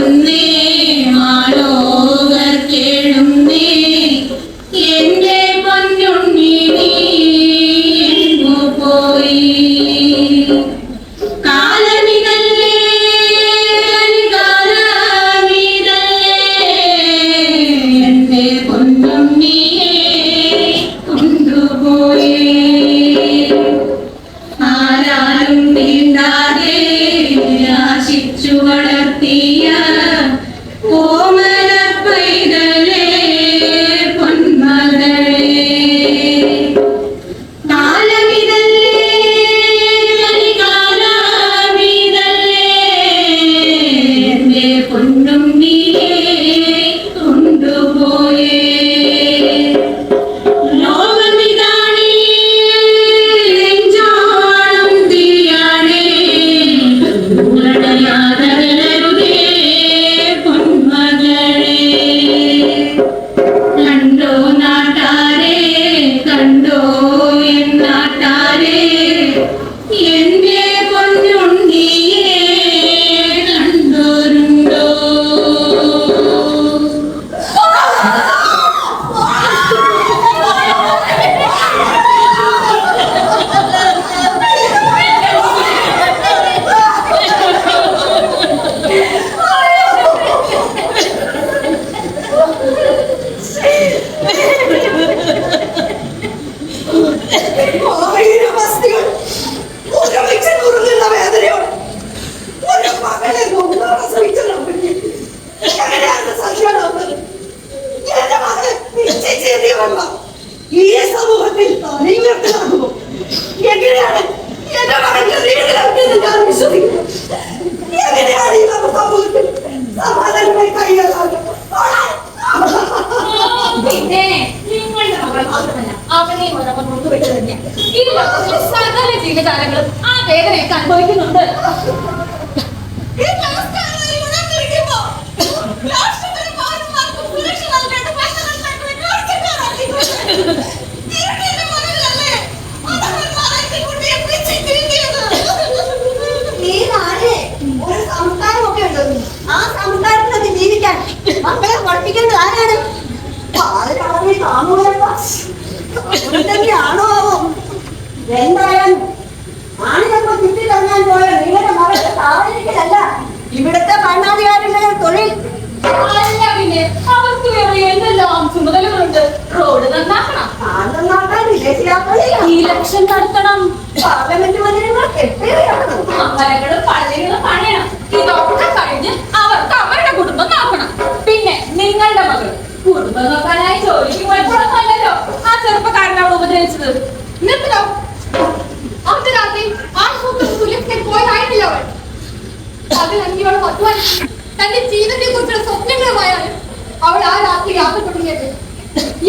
വരുന്നേ മാലോകർ കേഴുന്നേ എന്റെ പൊന്നുണ്ണി നീ എങ്ങു പോയി കാലമിതല്ലേ കാലമിതല്ലേ എന്റെ പൊന്നുണ്ണിയെ കൊണ്ടുപോയി ആരാലും തീണ്ടാതെ ആശിച്ചു വളർത്തിയ ഓമന പൈതലേ പൊന്മകളേ കാലമിതല്ലേ കാലമിതല്ലേ എന്റെ പൊന്നുണ്ണിയെ കൊണ്ടുപോയേ ഈ സമൂഹത്തിൽ എങ്ങനെയാണ് എന്റെ മകന്റെ ഞാൻ വിശ്വസിക്കുന്നു എങ്ങനെയാണ് ഈ സമൂഹത്തിൽ സമാധാനമായി കഴിയാതെ പിന്നെ നിങ്ങളുടെ മകൾ മാത്രമല്ല അവനെയും ഒരവർ കൊണ്ടുപോയിട്ട് തന്നെയാണ് ഈ ലോകത്തിലെ സകല ജീവജാലങ്ങളും ആ വേദനയൊക്കെ അനുഭവിക്കുന്നുണ്ട് ഒരു സംസ്കാരമൊക്കെ ഉണ്ട് ആ സംസ്കാരത്തിനൊക്കെ ജീവിക്കാൻ മക്കളെ പഠിപ്പിക്കേണ്ടത് ആരാണ് ആണോ ആവോ എന്തായാലും ആണിനൊക്കെ ചുറ്റിലിറങ്ങാൻ പോയ നിങ്ങളുടെ മകളുടെ സാഹചര്യത്തിലല്ല ഇവിടുത്തെ ഭരണാധികാരികളുടെ തൊഴിൽ അല്ല പിന്നെ അവർക്ക് വേറെ എന്തെല്ലാം ചുമതലകളുണ്ട് റോഡ് നന്നാക്കണം ഇലക്ഷൻ നടത്തണം പാർലമെന്റ് മന്ദിരങ്ങൾ കെട്ടുകയാണ് അമ്പലങ്ങളും പള്ളികളും പണിയണം ഇതൊക്കെ കഴിഞ്ഞ് അവർക്ക് അവരുടെ കുടുംബം നോക്കണം പിന്നെ നിങ്ങളുടെ മകൾ കുടുംബം നോക്കാനായി ജോലിക്ക് പോയപ്പോഴൊന്നല്ലോ ആ ചെറുപ്പക്കാരനെ അവൾ ഉപദ്രവിച്ചത് നിർത്തലോ അന്ന് രാത്രി ആശുപത്രി പോയതായിരുന്നില്ല അവൾ അതിലങ്ങിയോളം അധ്വാനിച്ചു തന്റെ ജീവിതത്തെ കുറിച്ചുള്ള സ്വപ്നങ്ങളുമായാണ് അവൾ ആ രാത്രി യാത്ര തുടങ്ങിയത്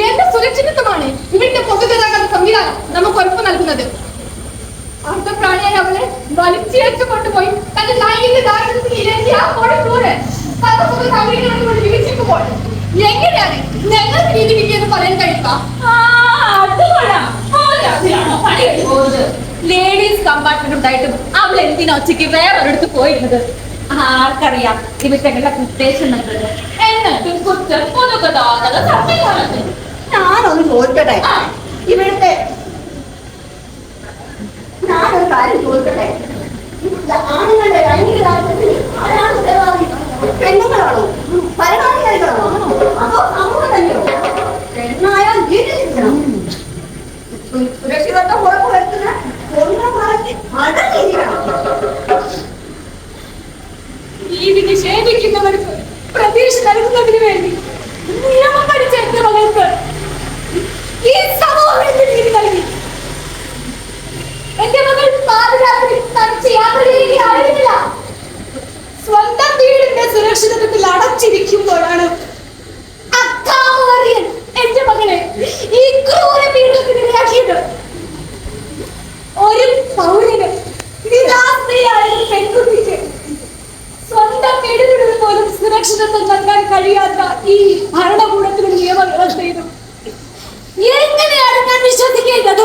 എന്റെ സുരക്ഷിതത്വമാണ് ഇവിടുത്തെ പൊതുഗതാഗത സംവിധാനം നമുക്ക് ഉറപ്പ് നൽകുന്നത് അർദ്ധപ്രാണിയായി അവളെ വലിച്ചേച്ചു കൊണ്ടുപോയി തന്റെ ലൈംഗിക ദാരിദ്ര്യത്തിൽ ഇരട്ടി ആ കൊടുക്കൂറ് വികസിക്കുമ്പോൾ എങ്ങനെയാണ് ഞങ്ങൾക്ക് രീതി കിട്ടിയെന്ന് പറയാൻ കഴിയുക ലേഡീസ് കമ്പാർട്ട്മെന്റ് ഉണ്ടായിട്ടും അവൾ എന്തിനാ ഉച്ചയ്ക്ക് വേറൊരിടത്ത് പോയിരുന്നത് ആർക്കറിയാം ഇവറ്റകളുടെ ഉദ്ദേശങ്ങൾ എന്നിട്ടും കുറ്റം പൊതുഗതാഗത സംവിധാനത്തിൽ ഞാനൊന്ന് ചോദിക്കട്ടെ ഇവിടുത്തെ ഞാനൊരു കാര്യം ചോദിക്കട്ടെ ആണുങ്ങളുടെ ലൈംഗിക ദാരിദ്ര്യത്തിൽ ആരാണ് ഉത്തരവാദി പെണ്ണുങ്ങളാണോ ഭരണാധികാരികളാണോ അതോ സമൂഹം തന്നെയോ പെണ്ണായാൽ ജീവിക്കണം സുരക്ഷിതത്വം ഉറപ്പുവരുത്തുന്ന നീതി നിഷേധിക്കുന്നവർക്ക് പ്രതീക്ഷ നൽകുന്നതിന് വേണ്ടി നിയമം പഠിച്ച എന്റെ മകൾക്ക് ഈ സമൂഹം എന്ത് നീതി നൽകി എന്റെ മകൾ പാതിരാത്രി തനിച്ച് യാത്ര ചെയ്യുകയായിരുന്നില്ല സ്വന്തം വീടിന്റെ സുരക്ഷിതത്വത്തിൽ അടച്ചിരിക്കുമ്പോഴാണ് അക്കാമറിയൻ എന്റെ മകളെ ഈ ക്രൂര പീഡനത്തിനിരയാക്കിയത് ഒരു പൗരന് നിരാശ്രയായ പെൺകുട്ടിക്ക് സ്വന്തം വീടുകളിൽ പോലും സുരക്ഷിതത്വം നൽകാൻ കഴിയാത്ത ഈ ഭരണകൂടത്തിനും നിയമവ്യവസ്ഥയിലും എങ്ങനെയാണ് ഞാൻ വിശ്വസിക്കേണ്ടത്?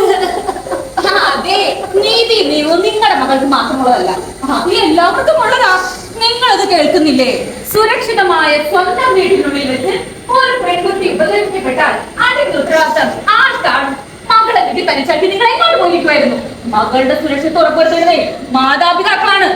അതെ, നീതി നിയമം നിങ്ങളുടെ മകൾക്ക് മാത്രമുള്ളതല്ല, അത് എല്ലാവർക്കും ഉള്ളതാ. നിങ്ങളത് കേൾക്കുന്നില്ലേ? സുരക്ഷിതമായ സ്വന്തം വീടിനുള്ളിൽ വെച്ച് ഒരു പെൺകുട്ടി ഉപദ്രവിക്കപ്പെട്ടാൽ അതിന്റെ ഉത്തരവാദിത്തം ആർക്കാണ്? മകളെ വീട്ടിൽ തനിച്ചാക്കി നിങ്ങൾ എങ്ങോട്ട് പോയിരിക്കുമായിരുന്നു? മകളുടെ സുരക്ഷിത ഉറപ്പുവരുത്തുന്നതേ മാതാപിതാക്കളാണ്.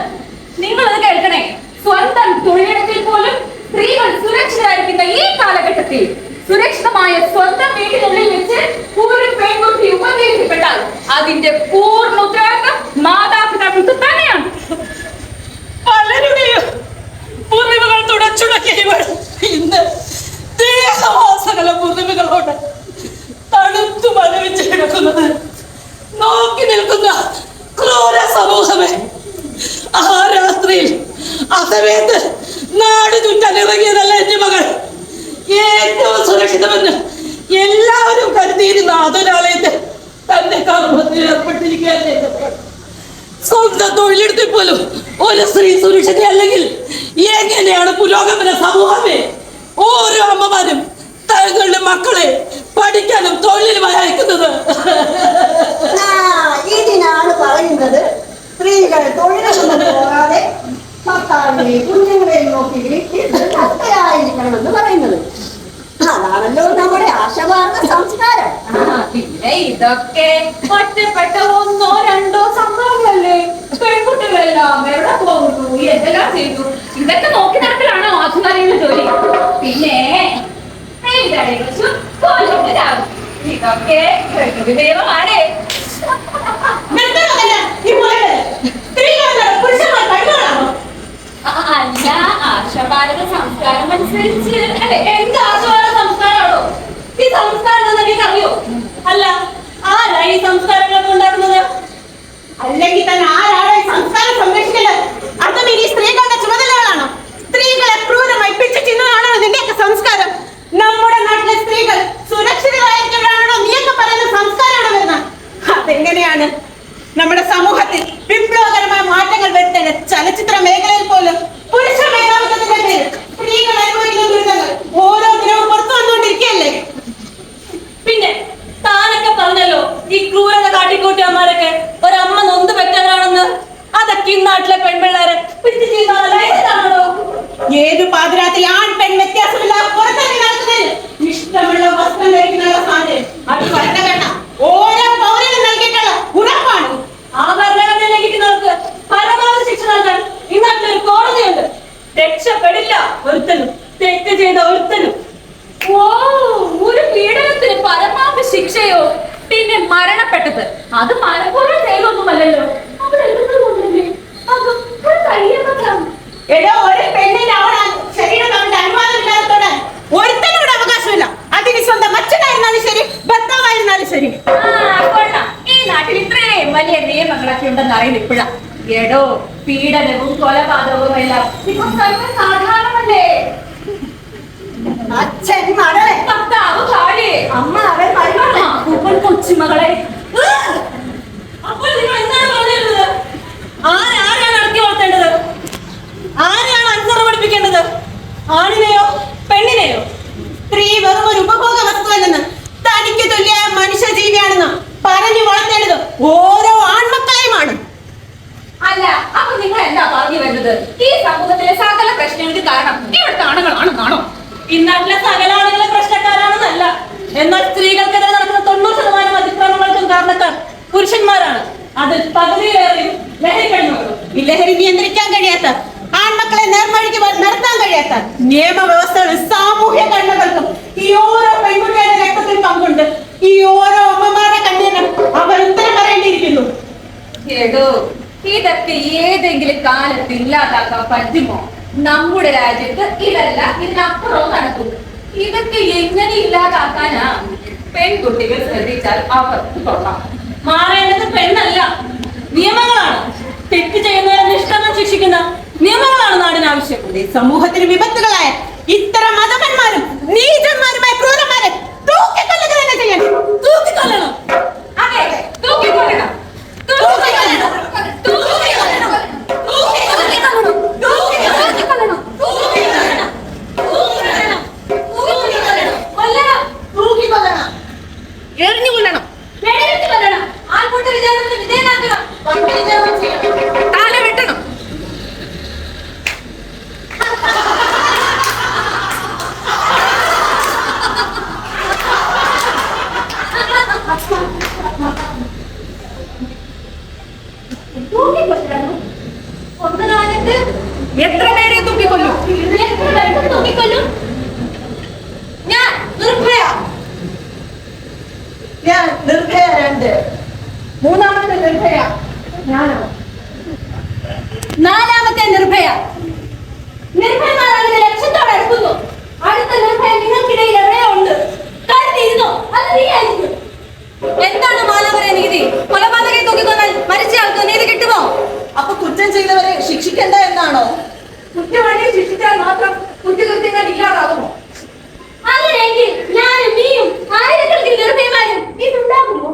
നിങ്ങളത് കേൾക്കണേ. സ്വന്തം തൊഴിലിടത്തിൽ പോലും സ്ത്രീകൾ സുരക്ഷിതരായിരിക്കുന്ന ഈ കാലഘട്ടത്തിൽ സുരക്ഷിതമായ സ്വന്തം വീട്ടിനുള്ളിൽ വെച്ച് ഒരു പെൺകുട്ടി ഉപദ്രവിക്കപ്പെട്ടാൽ അതിന്റെ പൂർണ്ണ ഉത്തരവാദിത്തം മാതാപിതാക്കൾക്ക് തന്നെയാണ്. പലരുടെയും മുറിവുകൾ തുടച്ചുടക്കിയവൾ ഇന്ന് ദേഹവാസകല മുറിവുകളോട് തണുത്തു മരവിച്ച് കിടക്കുന്നത് നോക്കി നിൽക്കുന്ന ക്രൂര സമൂഹമേ. ആ രാത്രിയിൽ അസമയത്ത് നാട് ചുറ്റാനിറങ്ങിയതല്ല എന്റെ മകൾ. ഏറ്റവും സുരക്ഷിതമെന്ന് എല്ലാവരും കരുതിയിരുന്ന ആതുരാലയത്തിൽ തന്റെ കർമ്മത്തിൽ ഏർപ്പെട്ടിരിക്കുകയല്ലേ. സ്വന്തം തൊഴിലെടുത്തിൽ പോലും ഒരു സ്ത്രീ സുരക്ഷിതയല്ലെങ്കിൽ എങ്ങനെയാണ് പുരോഗമന സമൂഹമേ? ഓരോ അമ്മമാരും തങ്ങളുടെ മക്കളെ പഠിക്കാനും തൊഴിലിനുമായി അയക്കുന്നത്. ഇതിനാണ് പറയുന്നത് സ്ത്രീകൾ തൊഴിലൊന്നും പോകാതെ ഭർത്താവിനെ കുഞ്ഞുങ്ങളെ നോക്കി വീട്ടിലായിരിക്കണമെന്ന് പറയുന്നത്. അതാണല്ലോ നമ്മുടെ ആശാവാർന്ന സംസ്കാരം. പിന്നെ ഇതൊക്കെ ഒറ്റപ്പെട്ട ഒന്നോ രണ്ടോ സംഭവങ്ങളല്ലേ? പെൺകുട്ടികളെല്ലാം എവിടെ പോകുന്നു, എന്തെല്ലാം ചെയ്തു, ഇതൊക്കെ നോക്കി നടക്കലാണോ ആധുനിക ജോലി? പിന്നെ ഇതൊക്കെ പ്രകൃതിദൈവമാണ്. അല്ല, ആശാഭാരത സംസ്കാരം അനുസരിച്ച് അല്ലെ? എന്ത് ആശാഭാരത സംസ്കാരമാണോ ഈ സംസ്കാരം എന്ന് എനിക്ക് അറിയോ? അല്ല, ആരാ ഈ സംസ്കാരങ്ങളൊക്കെ ഉണ്ടാക്കുന്നത്? അല്ലെങ്കിൽ തന്നെ ആരാണ് ഈ സംസ്കാരം സംരക്ഷിക്കുന്നത്? അതും ഇനി സ്ത്രീകളുടെ ചുമതലകളാണോ? സ്ത്രീകളെ ക്രൂരമായി പിടിച്ചിട്ടുള്ളതാണോ നിന്റെയൊക്കെ സംസ്കാരം? നമ്മുടെ നാട്ടിലെ സ്ത്രീകൾ സുരക്ഷിതരായിരിക്കാനാണോ നീയൊക്കെ പറയുന്ന സംസ്കാരമാണ് വരുന്നത്? അതെങ്ങനെയാണ്? നമ്മുടെ സമൂഹത്തിൽ വിപ്ലവകരമായ മാറ്റങ്ങൾ വരുത്തേണ്ട ചലച്ചിത്ര മേഖലയിൽ പോലും പുരുഷ മേധാവിത്വത്തിന്റെ പേരിൽ സ്ത്രീകൾ അനുഭവിക്കുന്ന ദുരിതങ്ങൾ ഓരോ ദിനവും പുറത്തു വന്നുകൊണ്ടിരിക്കുകയല്ലേ? പിന്നെ താനൊക്കെ പറഞ്ഞല്ലോ ഈ ക്രൂരത കാട്ടിക്കൂട്ടിയന്മാരൊക്കെ ഒരമ്മ നൊന്ത് പറ്റവരാണെന്ന്. അതൊക്കെ ഈ നാട്ടിലെ പെൺപിള്ളേരെ പിടിച്ചു ചെയ്യുന്നതാണോ? ഏതു പാതിരാത്രി ആൺ പെൺ വ്യത്യാസമില്ലാതെ പുറത്തിറങ്ങി നടക്കുന്നതിന് ഇഷ്ടമുള്ള വസ്ത്രം ധരിക്കാനുള്ള സ്വാതന്ത്ര്യം അത് ഭരണഘടന ഓരോ പൗരനും നൽകിയിട്ടുള്ള ഉറപ്പാണ്. ആ ഭരണഘടന ലംഘിക്കുന്നവർക്ക് പരമാവധി ശിക്ഷ നൽകാൻ ഈ നാട്ടിലൊരു കോടതിയുണ്ട്. രക്ഷപ്പെടില്ല ഒരുത്തനും, തെറ്റ് ചെയ്ത ഒരുത്തനും. ഓ, ഒരു പീഡനത്തിന് പരമാവധി ശിക്ഷയോ? പിന്നെ മരണപ്പെട്ടത് അത് മനഃപൂർവ്വം ചെയ്തൊന്നുമല്ലല്ലോ. അവിടെ എടോ, ഒരു പെണ്ണിന് അവിടെ ശരീരം നമ്മുടെ അനുവാദമില്ലാത്തതോടെ ഒരുത്തനോട് അവകാശമില്ല. അതിന് സ്വന്തം അച്ഛനായിരുന്നാലും ശരി, ഭർത്താവായിരുന്നാലും ശരി. ഈ നാട്ടിൽ ഇത്രയും വലിയ നിയമങ്ങളൊക്കെ ഉണ്ടെന്ന് അറിയില്ല ഇപ്പോഴാ. എടോ, പീഡനവും കൊലപാതകവും എല്ലാം ഇപ്പൊ സാധാരണമല്ലേ? അച്ഛൻ മകളെ, ഭർത്താവ് ഭാര്യയെ, അമ്മ അവൻ മരുമകളെ, അപ്പൂപ്പൻ കൊച്ചുമകളെ. അപ്പോൾ നിങ്ങൾ എന്താണ് പറഞ്ഞിരുന്നത്? ആരാണ് നടത്തി വളർത്തേണ്ടത്? ആരെയാണ് അനുസരണ പഠിപ്പിക്കേണ്ടത്? ആണിനെയോ പെണ്ണിനെയോ? സ്ത്രീ വെറും ഒരു ഉപഭോഗ വസ്തുവല്ലെന്ന്, തനിക്ക് തുല്യമായ മനുഷ്യ ജീവിയാണെന്ന് പറഞ്ഞു വളർത്തേണ്ടത് ഓരോ ആൺമക്കളെയുമാണ്. അല്ല, അപ്പൊ നിങ്ങൾ എന്താ പറഞ്ഞു വരുന്നത്? ഈ സമൂഹത്തിലെ സകല പ്രശ്നങ്ങൾക്ക് കാരണം ഇവിടുത്തെ ആണുങ്ങളാണെന്നാണോ? ഈ നാട്ടിലെ സകല ആണുങ്ങളെ പ്രശ്നക്കാരാണെന്നല്ല. എന്നാൽ സ്ത്രീകൾക്കെതിരെ നടക്കുന്ന 90% അതിക്രമങ്ങൾക്കും കാരണക്കാർ പുരുഷന്മാരാണ്. അതിൽ പകുതിയിലേറെയും ലഹരിക്കഴിഞ്ഞു. ഈ ലഹരി നിയന്ത്രിക്കാൻ കഴിയാത്ത, ആൺമക്കളെ നേർവഴിക്ക് നടത്താൻ കഴിയാത്ത നിയമവ്യവസ്ഥകളും സാമൂഹ്യ ഘടനകൾക്കും ഈ ഓരോ പെൺകുട്ടികളുടെ രക്തത്തിൽ പങ്കുണ്ട്. ഈ ഓരോ അമ്മമാരുടെ കണ്ണീരും അവർ ഉത്തരം പറയേണ്ടിയിരിക്കുന്നു. കേടോ, ഇതൊക്കെ ഏതെങ്കിലും കാലത്ത് ഇല്ലാതാക്കാൻ പറ്റുമോ? നമ്മുടെ രാജ്യത്ത് ഇതല്ല, ഇതിനപ്പുറവും നടക്കും. ഇതൊക്കെ എങ്ങനെ ഇല്ലാതാക്കാനാ? പെൺകുട്ടികൾ ശ്രദ്ധിച്ചാൽ അവർക്ക് കൊള്ളാം. മാറേണ്ടത് പെണ്ണല്ല, നിയമങ്ങളാണ്. തെറ്റ് ചെയ്യുന്നവരെ നിഷ്കരണം ശിക്ഷിക്കുന്ന നിയമങ്ങളാണ് നാടിന് ആവശ്യം. സമൂഹത്തിന് വിപത്തുകളായ ഇത്തരം മതപന്മാരും നീചന്മാരുമായ ക്രൂരന്മാരെ തൂക്കിക്കൊല്ലുക തന്നെ ചെയ്യണം. തൂക്കിക്കൊല്ലണം. അതെ, തൂക്കിക്കൊല്ലണം. തൂക്കിക്കൊല്ലണം. തൂക്കിക്കൊല്ലണം. തൂക്കിക്കൊല്ലണം. തൂക്കിക്കൊല്ലണം. തൂക്കിക്കൊല്ലണം. തൂക്കിക്കൊല്ലണം. തൂക്കിക്കൊല്ലണം. കൊല്ലണം. തൂക്കിക്കൊല്ലണം. എറിഞ്ഞു കൊല്ലണം. വെടിവെച്ച് കൊല്ലണം. ആൾക്കൂട്ട വിചാരണത്തിന് വിധേയനാക്കണം. വണ്ടി വിചാരണ ചെയ്യണം. തല വെട്ടണം. കൊല്ലും? ഞാൻ നിർഭയ. ഞാൻ നിർഭയ 2. മൂന്നാമത്തെ നിർഭയ ഞാനോ? നാലാമത്തെ നിർഭയ. നിർഭയമാരാണ് ലക്ഷ്യത്തോടെ അടുക്കുന്നു. അടുത്ത നിർഭയ നിങ്ങൾക്കിടയിൽ എവിടെയോ ഉണ്ട്. കരുതിയിരുന്നോ? അത് നീ ആയിരിക്കും. എന്താണ് മാലാവര നീതി? കൊലപാതകയെ തൂക്കിക്കൊന്നാൽ മരിച്ചയാൾക്ക് നീതി കിട്ടുമോ? അപ്പൊ കുറ്റം ചെയ്തവരെ ശിക്ഷിക്കണ്ട എന്നാണോ? കുറ്റവാളിയെ ശിക്ഷിച്ചാൽ മാത്രം കുറ്റകൃത്യങ്ങൾ ഇല്ലാതാകുമോ? അങ്ങനെയെങ്കിൽ ഞാനും നീയും ആയിരക്കണക്കിന് നിർഭയമാരും ഇതുണ്ടാകുമോ?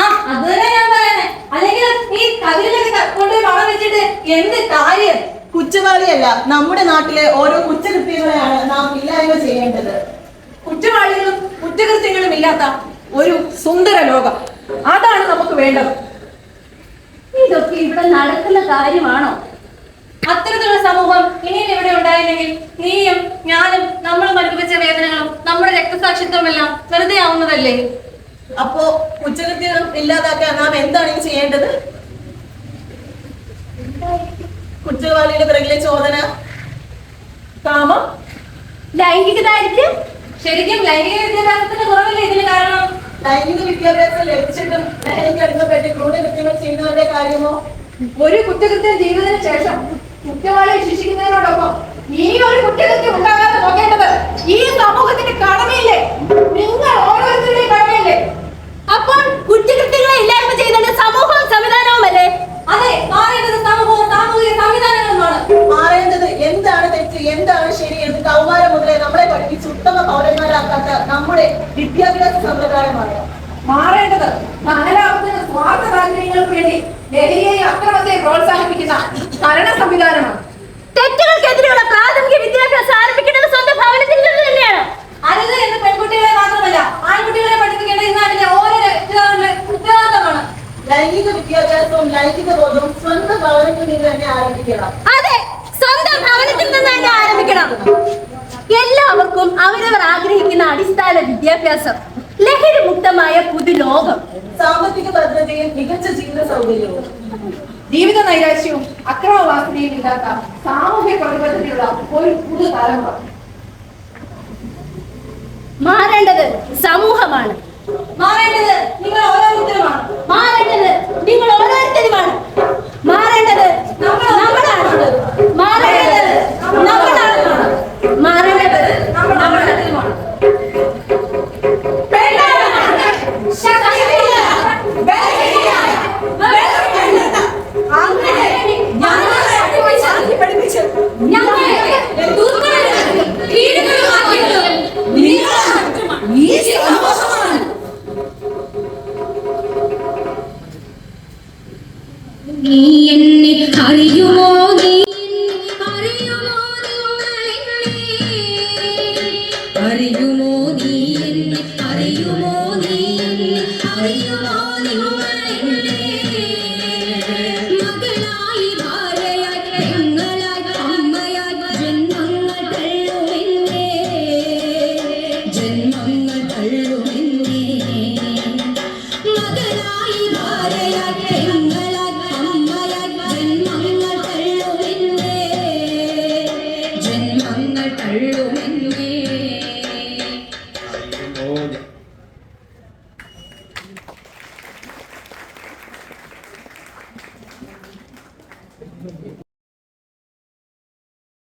അത് തന്നെ ഞാൻ പറയുന്നത്. അല്ലെങ്കിൽ ഈ കതിരിലൊക്കെ കൊണ്ടുപോയി പണം വെച്ചിട്ട് എന്ത് കാര്യം? കുറ്റവാളിയല്ല, നമ്മുടെ നാട്ടിലെ ഓരോ കുറ്റകൃത്യങ്ങളെയാണ് നാം ഇല്ലായ്മ ചെയ്യേണ്ടത്. കുറ്റവാളികളും കുറ്റകൃത്യങ്ങളും ഇല്ലാത്ത ഒരു സുന്ദര ലോകം, അതാണ് നമുക്ക് വേണ്ടത്. ഇതൊക്കെ ഇവിടെ നടക്കുന്ന കാര്യമാണോ? അത്തരത്തിലുള്ള സമൂഹം ഇനിയും ഇവിടെ ഉണ്ടായില്ലെങ്കിൽ നീയും ഞാനും നമ്മളും അനുഭവിച്ച വേദനകളും നമ്മുടെ രക്തസാക്ഷിത്വം എല്ലാം വെറുതെ ആവുന്നതല്ലേ? അപ്പോ കുറ്റകൃത്യങ്ങൾ ഇല്ലാതാക്കാൻ നാം എന്താണ് ഇനി ചെയ്യേണ്ടത്? കുറ്റവാളിയുടെ പിറകിലെ ചോദന, കാമം, ലൈംഗികതായിരിക്കും. ശരിക്കും ലൈംഗിക വിദ്യാഭ്യാസത്തിന്റെ കുറവല്ലേ ഇതിന് കാരണം? ലൈംഗിക വിദ്യാഭ്യാസം ലഭിച്ചിട്ടും ലഹരിക്കടിമപ്പെട്ട് ക്രൂരകൃത്യങ്ങൾ ചെയ്യുന്നവരുടെ കാര്യമോ? ഒരു കുറ്റകൃത്യം ചെയ്തതിനു ശേഷം കുറ്റവാളിയെ ശിക്ഷിക്കുന്നതിനോടൊപ്പം ഈ ഒരു കുറ്റകൃത്യം ഉണ്ടാകാതെ നോക്കേണ്ടത് ഈ സമൂഹത്തിന്റെ കടമയില്ലേ? നിങ്ങൾ ഓരോരുത്തരുടെയും കടമയില്ലേ? അപ്പോൾ കുറ്റകൃത്യങ്ങളെ ഇല്ലായ്മ ചെയ്യുന്നത് സമൂഹവും സംവിധാനവുമല്ലേ? അതെ, മാറേണ്ടത് സമൂഹവും സാമൂഹിക സംവിധാനങ്ങളുമാണ്. മാറേണ്ടത് എന്താണ് തെറ്റ്, എന്താണ് ശരി എന്ന് കൗമാരം മുതലേ നമ്മളെ പഠിപ്പിച്ച് ഉത്തമ പൗരന്മാരാക്കാത്ത നമ്മുടെ വിദ്യാഭ്യാസ സമ്പ്രദായമാണ്. മാറേണ്ടത് ധനലാഭത്തിന് സ്വാർത്ഥ താല്പര്യങ്ങൾക്ക് വേണ്ടി ലഹരിയെ അക്രമത്തെ പ്രോത്സാഹിപ്പിക്കുന്ന ഭരണ സംവിധാനമാണ്. തെറ്റുകൾക്കെതിരെയുള്ള പ്രാഥമിക വിദ്യാഭ്യാസം ആരംഭിക്കേണ്ടത് സ്വന്തം ഭവനത്തിൽ നിന്ന് തന്നെയാണ്. അരുത് എന്ന് പെൺകുട്ടികളെ മാത്രമല്ല ആൺകുട്ടികളെ പഠിപ്പിക്കേണ്ട ഈ നാട്ടിലെ ഓരോ രക്ഷിതാക്കളുടെ ഉത്തരവാദിത്തമാണ്. ലൈംഗിക വിദ്യാഭ്യാസവും ലൈംഗിക ബോധവും സ്വന്തം ഭവനത്തിൽ നിന്ന് തന്നെ ആരംഭിക്കണം. അതെ, സ്വന്തം ഭവനത്തിൽ നിന്ന് തന്നെ ആരംഭിക്കണം. എല്ലാവർക്കും അവരവർ ആഗ്രഹിക്കുന്ന അടിസ്ഥാന വിദ്യാഭ്യാസം, ലഹരി മുക്തമായ പുതുലോകം, സാമ്പത്തിക ഭദ്രതയും മികച്ച ജീവിത സൗകര്യവും, ജീവിത നൈരാശ്യവും അക്രമവാസനയും ഇല്ലാത്ത സാമൂഹ്യ പ്രതിബദ്ധതയുള്ള ഒരു പുതുതലമുറ. മാറേണ്ടത് സമൂഹമാണ്. മാറേണ്ടത് നിങ്ങൾ ഓരോരുത്തരുമാണ്. മാറേണ്ടത് നിങ്ങൾ ഓരോരുത്തരുമാണ്. മാറേണ്ടത് നമ്മളാണ്. മാറേണ്ടത് നമ്മളാണ്. മാറേണ്ടത് നമ്മളാണ്. നീ എന്നെ അറിയുമോ? നീ അറിയുമോ? നീ എന്നെ അറിയുമോ? നീ അറിയുമോ? മകളായി ഭാര്യയായി പെങ്ങളായി അമ്മയായി ജന്മങ്ങൾ തള്ളുമെന്നേ, ജന്മങ്ങൾ തള്ളുമെന്നേ. മകളായി ഭാര്യയായി പെങ്ങളായി അമ്മയായി ജന്മങ്ങൾ തള്ളുമെന്നേ, ജന്മങ്ങൾ തള്ളുമെന്നേ.